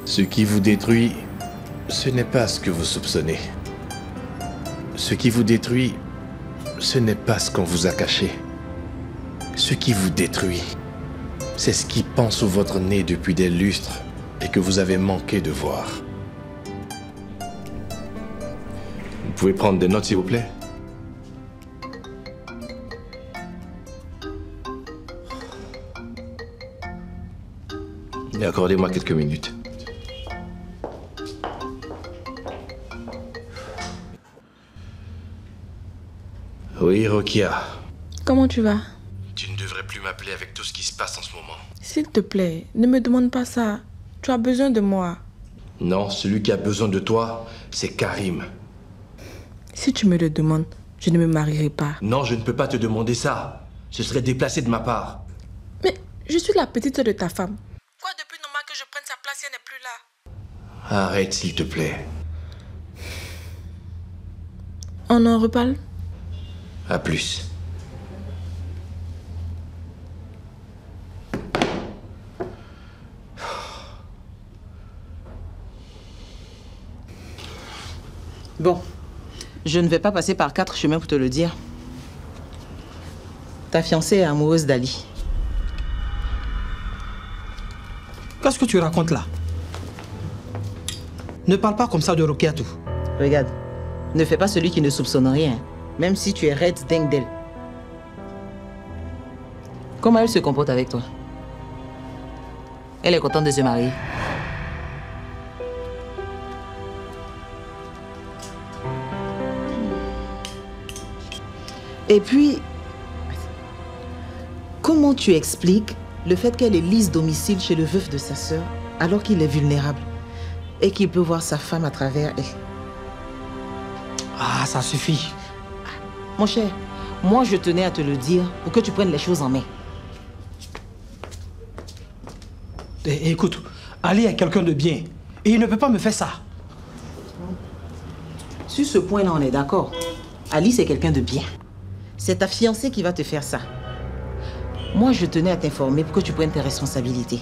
Ce qui vous détruit, ce n'est pas ce que vous soupçonnez. Ce qui vous détruit, ce n'est pas ce qu'on vous a caché. Ce qui vous détruit, c'est ce qui pend sous votre nez depuis des lustres et que vous avez manqué de voir. Vous pouvez prendre des notes, s'il vous plaît? Et accordez-moi quelques minutes. Oui, Rokia. Comment tu vas? Tu ne devrais plus m'appeler avec tout ce qui se passe en ce moment. S'il te plaît, ne me demande pas ça. Tu as besoin de moi. Non, celui qui a besoin de toi, c'est Karim. Si tu me le demandes, je ne me marierai pas. Non, je ne peux pas te demander ça. Ce serait déplacé de ma part. Mais je suis la petite sœur de ta femme. Quoi de plus normal que je prenne sa place si elle n'est plus là? Arrête, s'il te plaît. On en reparle? À plus. Bon, je ne vais pas passer par 4 chemins pour te le dire. Ta fiancée est amoureuse d'Ali. Qu'est-ce que tu racontes là? Ne parle pas comme ça de Rokiatou. Regarde, ne fais pas celui qui ne soupçonne rien, même si tu es raide dingue d'elle. Comment elle se comporte avec toi? Elle est contente de se marier. Et puis, comment tu expliques le fait qu'elle élise domicile chez le veuf de sa sœur alors qu'il est vulnérable et qu'il peut voir sa femme à travers elle? Ah, ça suffit. Mon cher, moi je tenais à te le dire pour que tu prennes les choses en main. Écoute, Ali est quelqu'un de bien et il ne peut pas me faire ça. Sur ce point-là, on est d'accord. Ali, c'est quelqu'un de bien. C'est ta fiancée qui va te faire ça. Moi, je tenais à t'informer pour que tu prennes tes responsabilités.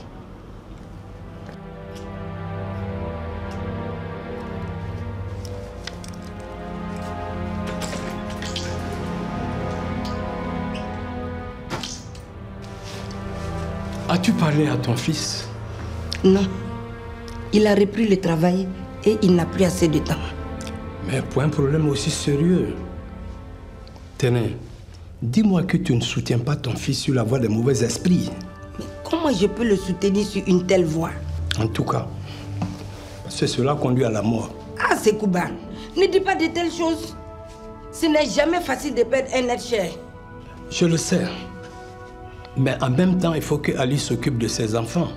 As-tu parlé à ton fils? Non. Il a repris le travail et il n'a plus assez de temps. Mais pour un problème aussi sérieux. Tenez, dis-moi que tu ne soutiens pas ton fils sur la voie des mauvais esprits. Mais comment je peux le soutenir sur une telle voie? En tout cas, c'est cela conduit à la mort. Ah, Sekouba, ne dis pas de telles choses. Ce n'est jamais facile de perdre un être cher. Je le sais. Mais en même temps, il faut que Ali s'occupe de ses enfants.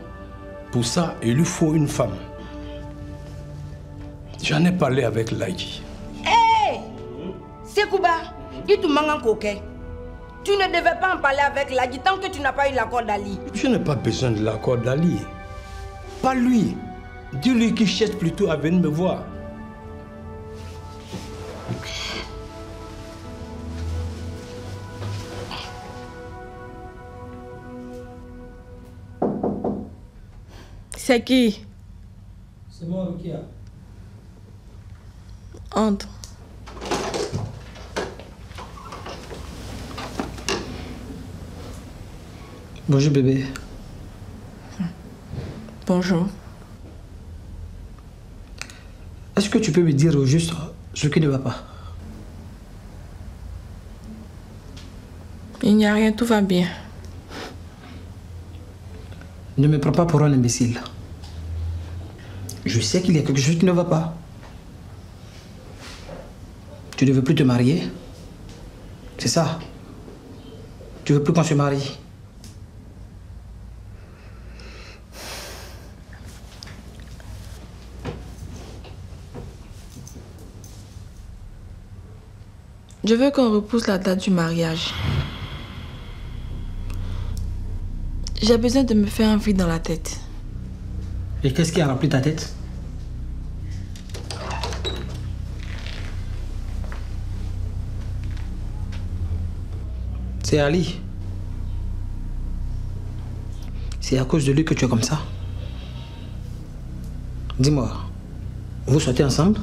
Pour ça, il lui faut une femme. J'en ai parlé avec Laïdi. Hé Sekouba, il te manque un coquet. Tu ne devais pas en parler avec Laïdi tant que tu n'as pas eu l'accord d'Ali. Je n'ai pas besoin de l'accord d'Ali. Pas lui. Dis-lui qu'il cherche plutôt à venir me voir. C'est qui? C'est moi, Rokia. Entre. Bonjour bébé. Bonjour. Est-ce que tu peux me dire au juste ce qui ne va pas? Il n'y a rien, tout va bien. Ne me prends pas pour un imbécile. Je sais qu'il y a quelque chose qui ne va pas. Tu ne veux plus te marier? C'est ça? Tu veux plus qu'on se marie? Je veux qu'on repousse la date du mariage. J'ai besoin de me faire un vide dans la tête. Et qu'est-ce qui a rempli ta tête? C'est Ali. C'est à cause de lui que tu es comme ça. Dis-moi, vous sortez ensemble?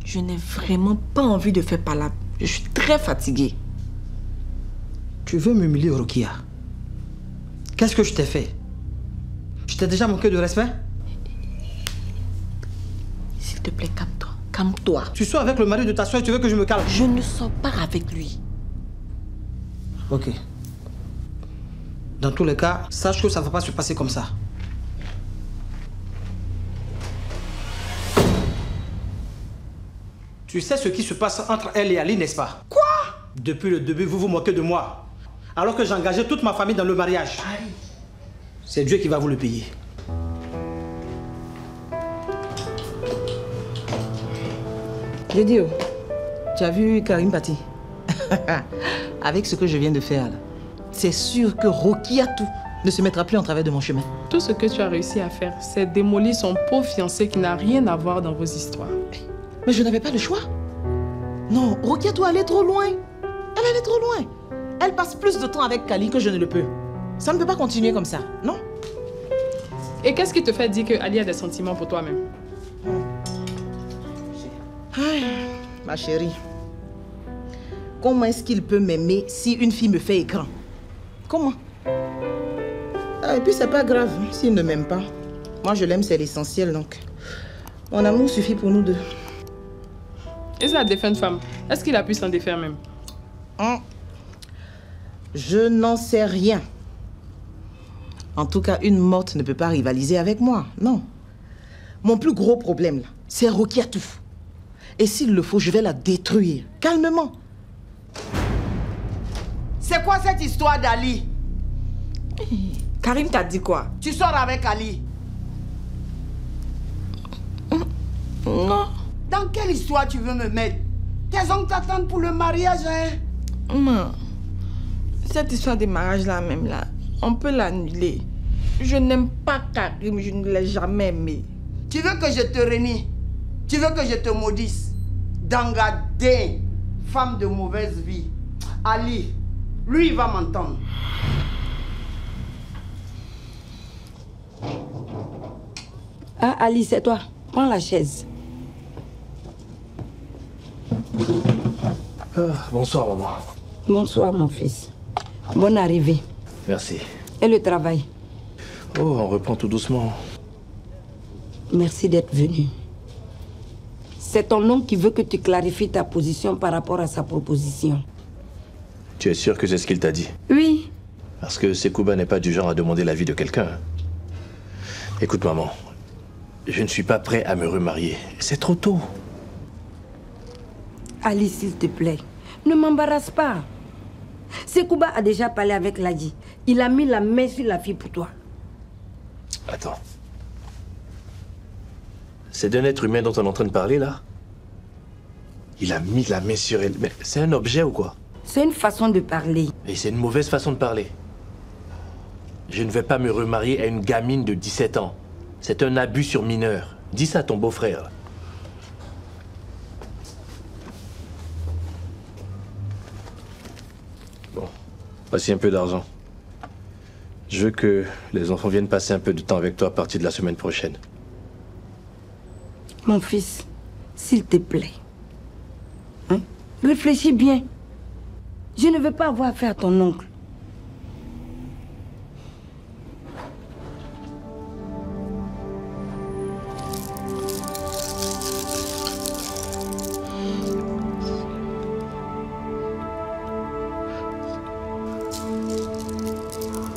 Je n'ai vraiment pas envie de faire palabre. Je suis très fatiguée. Tu veux m'humilier, Rokia? Qu'est-ce que je t'ai fait? Je t'ai déjà manqué de respect? S'il te plaît, calme-toi. Calme-toi. Tu sors avec le mari de ta soeur et tu veux que je me calme? Je ne sors pas avec lui. Ok. Dans tous les cas, sache que ça ne va pas se passer comme ça. Tu sais ce qui se passe entre elle et Ali, n'est-ce pas? Quoi? Depuis le début, vous vous moquez de moi. Alors que j'ai engagé toute ma famille dans le mariage. C'est Dieu qui va vous le payer. Dieu, tu as vu Karim Pati? Avec ce que je viens de faire, c'est sûr que Rokiatou ne se mettra plus en travers de mon chemin. Tout ce que tu as réussi à faire, c'est démolir son pauvre fiancé qui n'a rien à voir dans vos histoires. Mais je n'avais pas le choix. Non, Rokiatou allait trop loin. Elle allait trop loin. Elle passe plus de temps avec Kali que je ne le peux. Ça ne peut pas continuer comme ça, non? Et qu'est-ce qui te fait dire que Ali a des sentiments pour toi-même? Ma chérie, comment est-ce qu'il peut m'aimer si une fille me fait écran? Comment? Et puis c'est pas grave s'il ne m'aime pas. Moi je l'aime, c'est l'essentiel donc. Mon amour suffit pour nous deux. Et sa défunte femme, est-ce qu'il a pu s'en défaire même? Je n'en sais rien. En tout cas, une morte ne peut pas rivaliser avec moi, non. Mon plus gros problème, là, c'est Rokiatou. Et s'il le faut, je vais la détruire, calmement. C'est quoi cette histoire d'Ali? Karim t'a dit quoi? Tu sors avec Ali? Non. Dans quelle histoire tu veux me mettre? Tes oncles t'attendent pour le mariage, hein? Non. Cette histoire de mariage-là même, là, on peut l'annuler. Je n'aime pas Karim, je ne l'ai jamais aimé. Tu veux que je te renie? Tu veux que je te maudisse? Dangadé, femme de mauvaise vie. Ali, lui, il va m'entendre. Ah, Ali, c'est toi. Prends la chaise. Bonsoir, maman. Bonsoir, mon fils. Bonne arrivée. Merci. Et le travail? Oh, on reprend tout doucement. Merci d'être venu. C'est ton oncle qui veut que tu clarifies ta position par rapport à sa proposition. Tu es sûr que c'est ce qu'il t'a dit? Oui. Parce que Sekouba n'est pas du genre à demander l'avis de quelqu'un. Écoute, maman, je ne suis pas prêt à me remarier. C'est trop tôt. Ali, s'il te plaît, ne m'embarrasse pas. Sekouba a déjà parlé avec Ladi. Il a mis la main sur la fille pour toi. Attends. C'est d'un être humain dont on est en train de parler, là? Il a mis la main sur elle. Mais c'est un objet ou quoi? C'est une façon de parler. Et c'est une mauvaise façon de parler. Je ne vais pas me remarier à une gamine de 17 ans. C'est un abus sur mineur. Dis ça à ton beau-frère. Bon, voici un peu d'argent. Je veux que les enfants viennent passer un peu de temps avec toi à partir de la semaine prochaine. Mon fils, s'il te plaît, hein? Réfléchis bien. Je ne veux pas avoir affaire à ton oncle.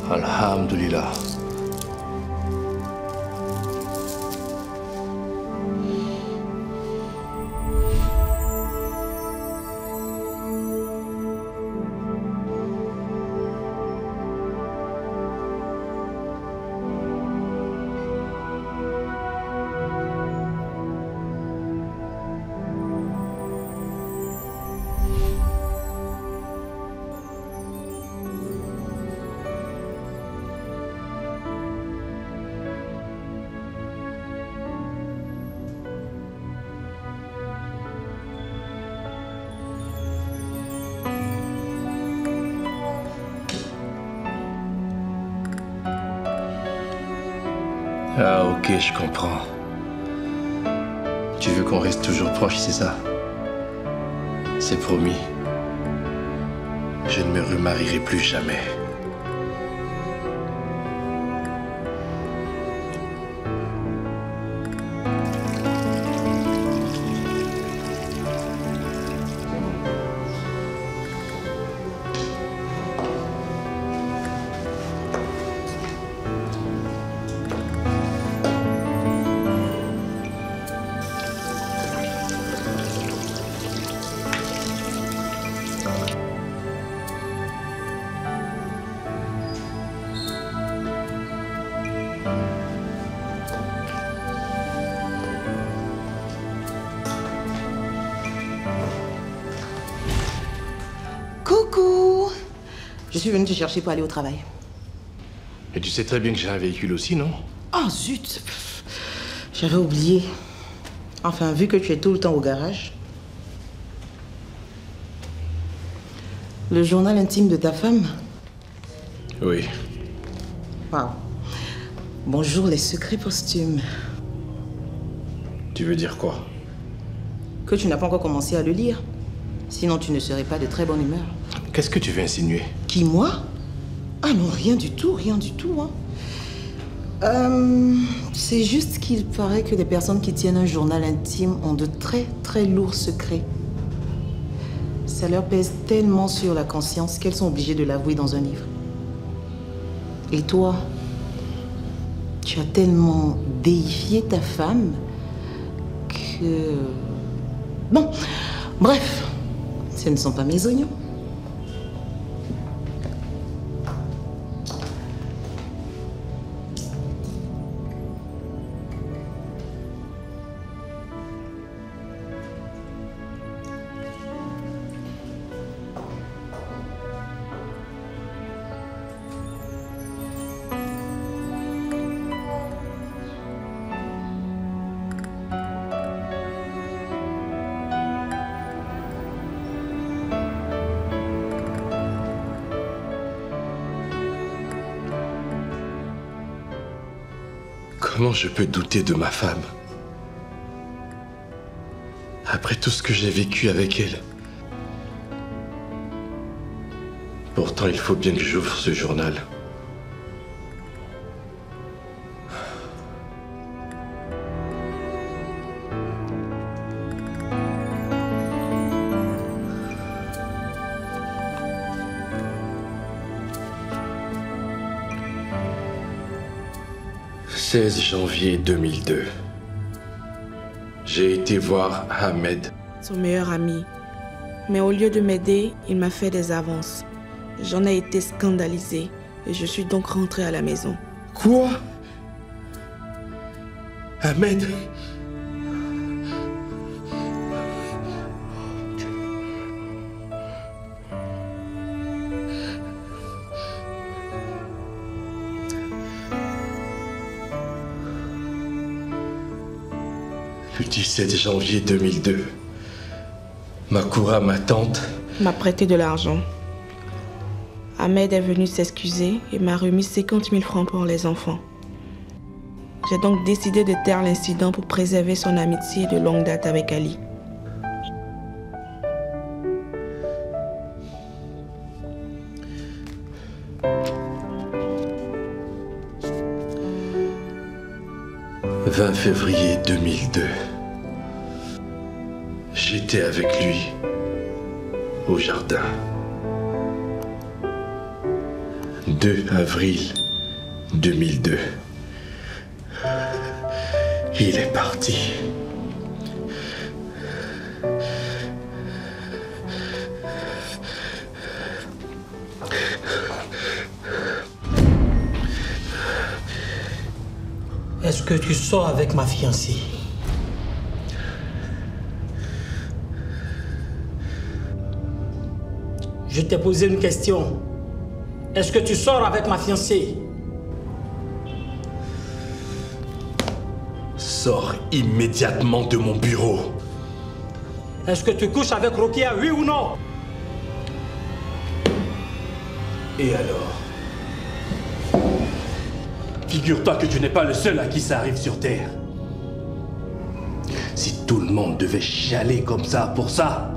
Alhamdulillah. Ah ok, je comprends. Tu veux qu'on reste toujours proches, c'est ça? C'est promis. Je ne me remarierai plus jamais. Coucou! Je suis venue te chercher pour aller au travail. Et tu sais très bien que j'ai un véhicule aussi, non? Oh zut! J'avais oublié. Enfin, vu que tu es tout le temps au garage. Le journal intime de ta femme? Oui. Waouh. Bonjour les secrets posthumes. Tu veux dire quoi? Que tu n'as pas encore commencé à le lire. Sinon, tu ne serais pas de très bonne humeur. Qu'est-ce que tu veux insinuer? Qui, moi? Ah non, rien du tout, hein. C'est juste qu'il paraît que les personnes qui tiennent un journal intime ont de très, très lourds secrets. Ça leur pèse tellement sur la conscience qu'elles sont obligées de l'avouer dans un livre. Et toi, tu as tellement déifié ta femme que... Bon, bref, ce ne sont pas mes oignons. Comment je peux douter de ma femme? Après tout ce que j'ai vécu avec elle. Pourtant, il faut bien que j'ouvre ce journal. « 16 janvier 2002. J'ai été voir Ahmed. Son meilleur ami. Mais au lieu de m'aider, il m'a fait des avances. J'en ai été scandalisée et je suis donc rentrée à la maison. Quoi? Ahmed? Le 17 janvier 2002, Makoura, ma tante, m'a prêté de l'argent. Ahmed est venu s'excuser et m'a remis 50 000 francs pour les enfants. J'ai donc décidé de taire l'incident pour préserver son amitié de longue date avec Ali. « 20 février 2002. J'étais avec lui au jardin. 2 avril 2002. Il est parti. Est-ce que tu sors avec ma fiancée? Je t'ai posé une question. Est-ce que tu sors avec ma fiancée? Sors immédiatement de mon bureau. Est-ce que tu couches avec Rokia, oui ou non? Et alors? Figure-toi que tu n'es pas le seul à qui ça arrive sur Terre. Si tout le monde devait chialer comme ça pour ça,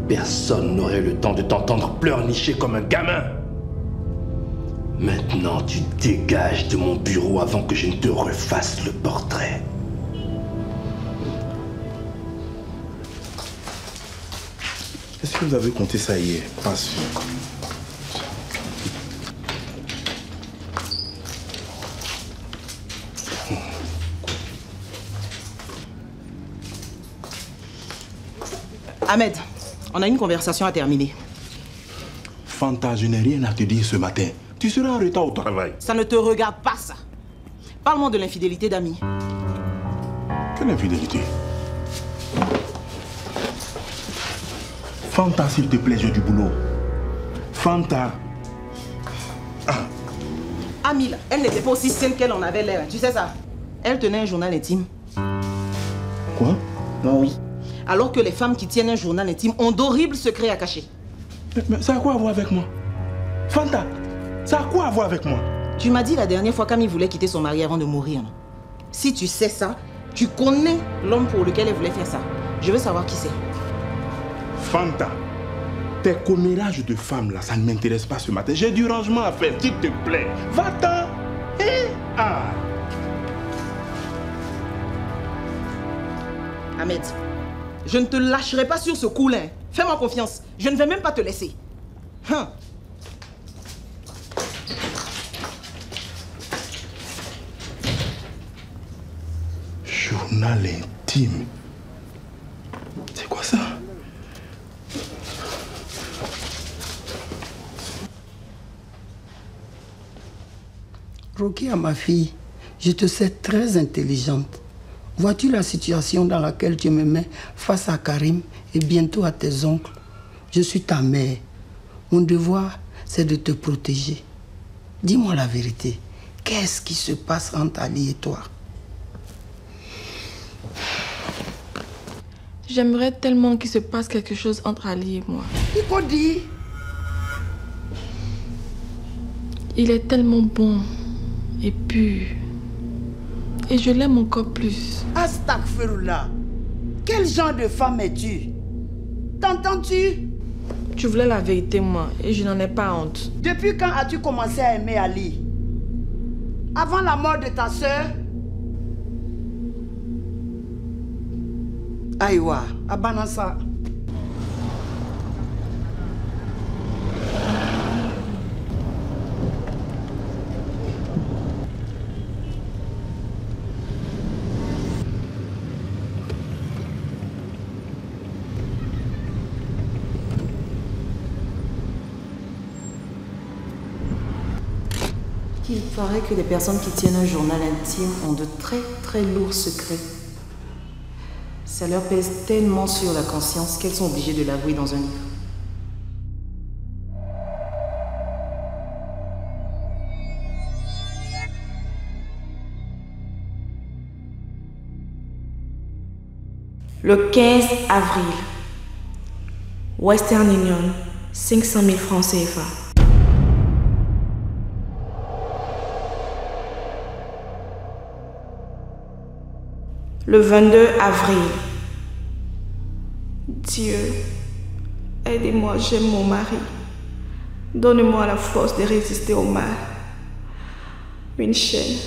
personne n'aurait le temps de t'entendre pleurnicher comme un gamin. Maintenant, tu dégages de mon bureau avant que je ne te refasse le portrait. Est-ce que vous avez compté ça hier? Pas sûr. Ahmed, on a une conversation à terminer. Fanta, je n'ai rien à te dire ce matin. Tu seras en retard au travail. Ça ne te regarde pas, ça. Parle-moi de l'infidélité d'Ami. Quelle infidélité? Fanta, s'il te plaît, j'ai du boulot. Fanta. Ami, là, elle n'était pas aussi saine qu'elle en avait l'air. Tu sais ça? Elle tenait un journal intime. Quoi? Non, oui. Alors que les femmes qui tiennent un journal intime ont d'horribles secrets à cacher. Mais ça a quoi à voir avec moi? Fanta, ça a quoi à voir avec moi? Tu m'as dit la dernière fois qu'Ami voulait quitter son mari avant de mourir. Non? Si tu sais ça, tu connais l'homme pour lequel elle voulait faire ça. Je veux savoir qui c'est. Fanta, tes commérages de femmes là, ça ne m'intéresse pas ce matin. J'ai du rangement à faire, s'il te plaît. Va-t'en. Ahmed, je ne te lâcherai pas sur ce coup-là. Fais-moi confiance. Je ne vais même pas te laisser. Journal intime. C'est quoi ça? Rokia, ma fille, je te sais très intelligente. Vois-tu la situation dans laquelle tu me mets face à Karim et bientôt à tes oncles? Je suis ta mère. Mon devoir, c'est de te protéger. Dis-moi la vérité. Qu'est-ce qui se passe entre Ali et toi? J'aimerais tellement qu'il se passe quelque chose entre Ali et moi. Il faut dire. Il est tellement bon et pur. Et je l'aime encore plus. Astaghfirullah. Quel genre de femme es-tu? T'entends-tu? Tu voulais la vérité, moi, et je n'en ai pas honte. Depuis quand as-tu commencé à aimer Ali? Avant la mort de ta sœur? Aïwa, Abanassa. Il paraît que les personnes qui tiennent un journal intime ont de très lourds secrets. Ça leur pèse tellement sur la conscience qu'elles sont obligées de l'avouer dans un livre. Le 15 avril, Western Union, 500 000 francs CFA. Le 22 avril, Dieu, aidez-moi, j'aime mon mari. Donne-moi la force de résister au mal. Une chaîne.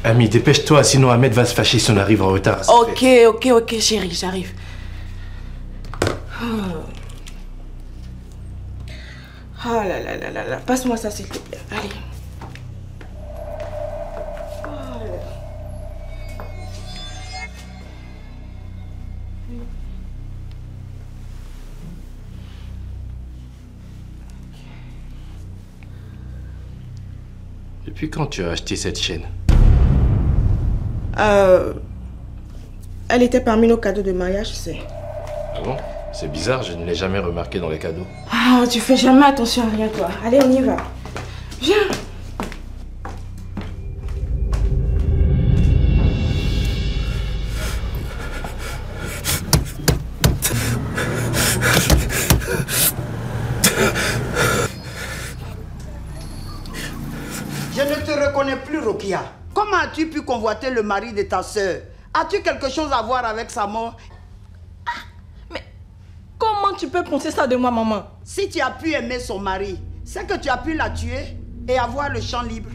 Ami, dépêche-toi, sinon Ahmed va se fâcher si on arrive en retard. Ok, chérie, j'arrive. Oh là, passe-moi ça s'il te plaît, allez. Depuis quand tu as acheté cette chaîne? Elle était parmi nos cadeaux de mariage, tu sais. Ah bon? C'est bizarre, je ne l'ai jamais remarqué dans les cadeaux. Ah, tu fais jamais attention à rien, toi. Allez, on y va. Viens. Rokia, comment as-tu pu convoiter le mari de ta sœur? As-tu quelque chose à voir avec sa mort? Mais comment tu peux penser ça de moi, maman? Si tu as pu aimer son mari, c'est que tu as pu la tuer et avoir le champ libre.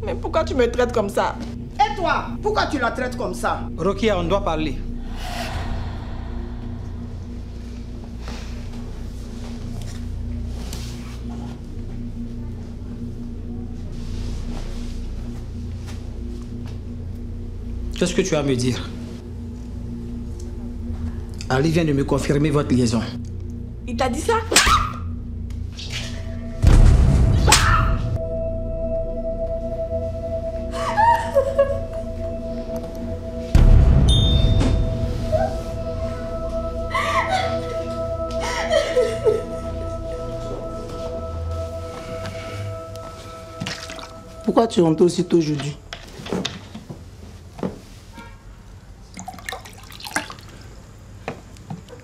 Mais pourquoi tu me traites comme ça? Et toi, pourquoi tu la traites comme ça? Rokia, on doit parler. Qu'est-ce que tu as à me dire? Ali vient de me confirmer votre liaison. Il t'a dit ça? Pourquoi tu rentres aussitôt aujourd'hui?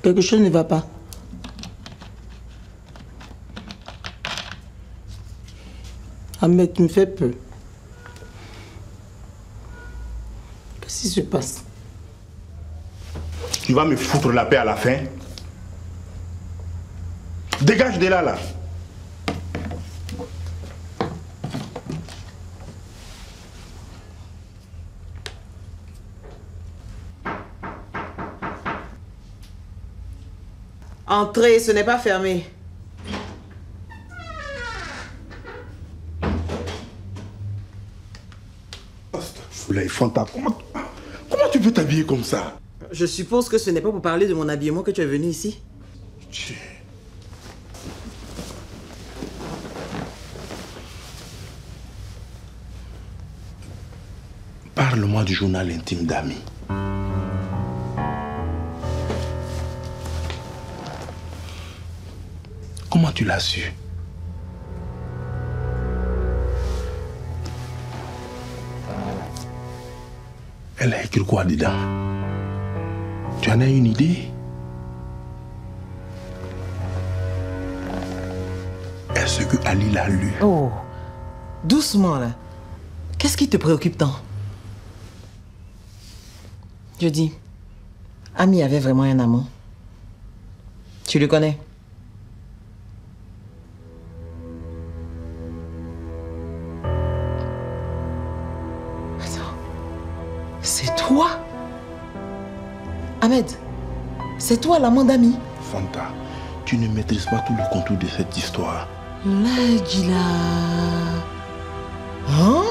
Quelque chose ne va pas. Ahmed, tu me fais peur. Qu'est-ce qui se passe? Tu vas me foutre la paix à la fin? Dégage de là, là. Entrez, ce n'est pas fermé. Fanta, comment tu peux t'habiller comme ça? Je suppose que ce n'est pas pour parler de mon habillement que tu es venu ici. Parle-moi du journal intime d'Ami. Comment tu l'as su? Elle a écrit quoi dedans? Tu en as une idée? Est-ce que Ali l'a lu? Oh, doucement là. Qu'est-ce qui te préoccupe tant? Je dis, Ami avait vraiment un amant. Tu le connais? C'est toi? Ahmed, c'est toi l'amant d'Ami? Fanta, tu ne maîtrises pas tout le contour de cette histoire. La Gila. Hein?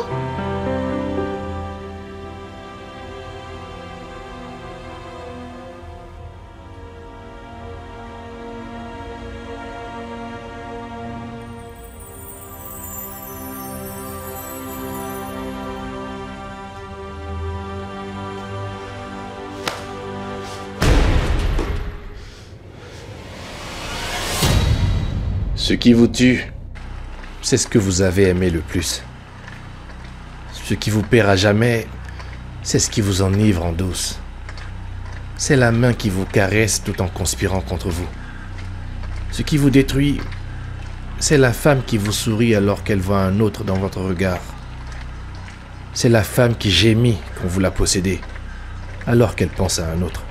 Ce qui vous tue, c'est ce que vous avez aimé le plus. Ce qui vous perd à jamais, c'est ce qui vous enivre en douce. C'est la main qui vous caresse tout en conspirant contre vous. Ce qui vous détruit, c'est la femme qui vous sourit alors qu'elle voit un autre dans votre regard. C'est la femme qui gémit quand vous la possédez, alors qu'elle pense à un autre.